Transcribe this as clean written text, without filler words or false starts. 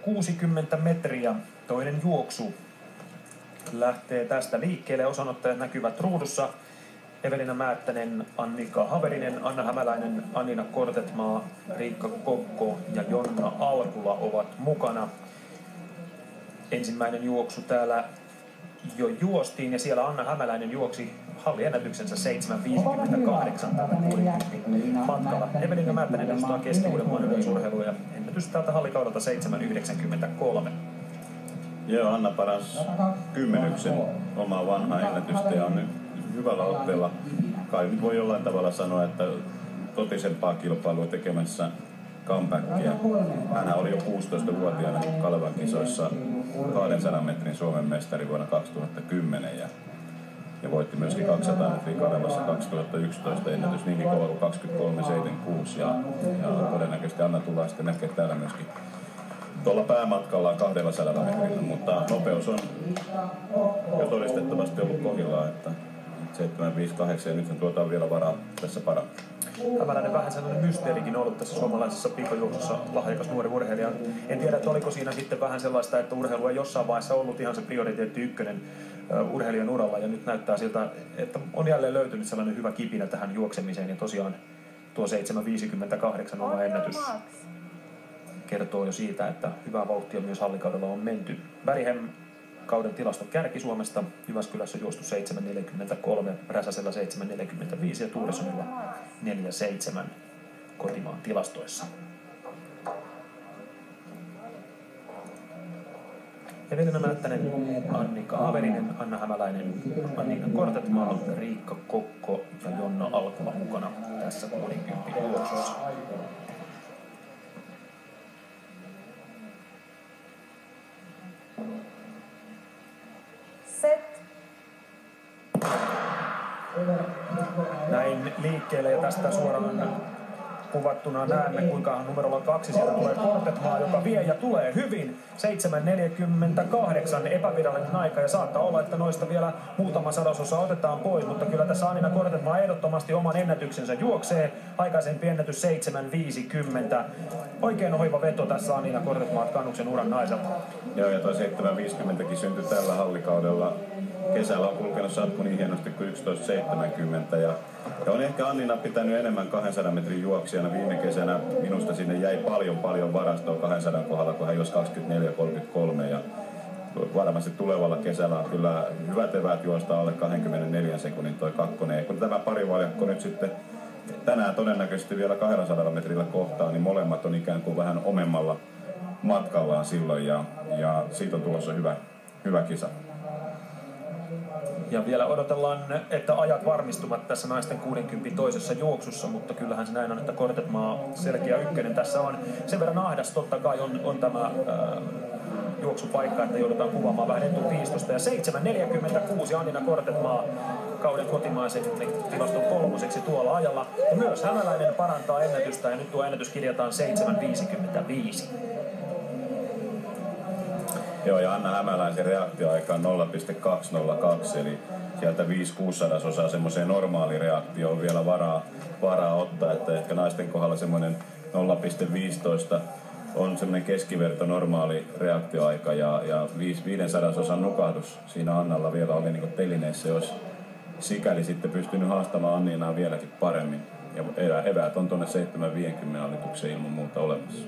60 metriä. Toinen juoksu lähtee tästä liikkeelle. Osanottajat näkyvät ruudussa. Evelina Määttänen, Annika Haverinen, Anna Hämäläinen, Annina Kortetmaa, Riikka Kokko ja Jonna Alkula ovat mukana. Ensimmäinen juoksu täällä jo juostiin ja siellä Anna Hämäläinen juoksi halliennätyksensä 7.58 tällä matkalla. Evelina Määttänen edustaa Keski-Uudenmaan yleisurheilua ja ennätys täältä hallikaudelta 7.93. Joo, Anna paransi 10 omaa vanhaa ennätystä ja on nyt hyvällä otteella. Kai nyt voi jollain tavalla sanoa, että totisempaa kilpailua tekemässä comebackia. Hänhän oli jo 16-vuotiaana Kalevan kisoissa 200 metrin Suomen mestari vuonna 2010 ja voitti myöskin 200 metriä Kalevassa 2011 ennätys niinkin kova kuin 23.76 ja todennäköisesti Anna tullaan sitten näkemään täällä myöskin tuolla päämatkallaan 200 metrillä, mutta nopeus on jo todistettavasti ollut kohdillaan, että 7.58 ja nyt tuota vielä varaa tässä parantaa. Hämäläinen vähän sellainen mysteerikin ollut tässä suomalaisessa pikajuoksussa, lahjakas nuori urheilija. En tiedä, että oliko siinä sitten vähän sellaista, että urheilu ei jossain vaiheessa ollut ihan se prioriteetti ykkönen urheilijan uralla. Ja nyt näyttää siltä, että on jälleen löytynyt sellainen hyvä kipinä tähän juoksemiseen. Ja tosiaan tuo 7.58 oma ennätys kertoo jo siitä, että hyvää vauhtia myös hallikaudella on menty. Berghem kauden tilaston kärki Suomesta. Jyväskylässä juostu 7.43, Räsäsellä 7.45 ja Tuuresonilla 4.7 kotimaan tilastoissa. Evelina Määttänen, Annika Haverinen, Anna Hämäläinen, Annika Kortetmaa, Riikka Kokko ja Jonna Alkula mukana tässä 60 juoksussa. Näin liikkeelle ja tästä suoraan kuvattuna näemme, kuinka numerolla 2 sieltä tulee Kortetmaa, joka vie ja tulee hyvin. 7.48 epävirallinen aika ja saattaa olla, että noista vielä muutama sadasosa otetaan pois, mutta kyllä tässä Annina Kortetmaa ehdottomasti oman ennätyksensä juoksee. Aikaisempi ennätys 7.50. Oikein ohiva veto tässä Annina Kortetmaa kannuksen uran naiselta. Joo, ja toi 7.50kin syntyi tällä hallikaudella. Kesällä on kulkenut satku niin hienosti kuin 11.70 ja on ehkä Annina pitänyt enemmän 200 metrin juoksijana viime kesänä. Minusta sinne jäi paljon varastoa 200 kohdalla, kun hän juosi 24.33 ja varmasti tulevalla kesällä on kyllä hyvät eväät juosta alle 24 sekunnin toi kakkonen. Ja kun tämä parivaljakko nyt sitten tänään todennäköisesti vielä 200 metrillä kohtaa, niin molemmat on ikään kuin vähän omemmalla matkallaan silloin ja siitä on tulossa hyvä kisa. Ja vielä odotellaan, että ajat varmistuvat tässä naisten 60 toisessa juoksussa, mutta kyllähän se näin on, että Kortetmaa selkeä ykkönen tässä on. Sen verran ahdas totta kai on tämä juoksupaikka, että joudutaan kuvaamaan vähän etupiistosta. Ja 7.46 Annina Kortetmaa kauden kotimaisen tilaston 3. tuolla ajalla. Ja myös Hämäläinen parantaa ennätystä ja nyt tuo ennätys kirjataan 7.55. Joo, ja Anna Hämäläisen reaktioaika on 0.202, eli sieltä 5/600 semmoiseen normaali reaktioon vielä varaa ottaa, että ehkä naisten kohdalla semmoinen 0.15 on semmoinen keskiverto normaali reaktioaika ja 5/500 nukahdus siinä Annalla vielä oli niin kuin telineessä, jos sikäli sitten pystynyt haastamaan Anninaa vieläkin paremmin. Ja eväät on tuonne 7.50 alitukseen ilman muuta olemassa.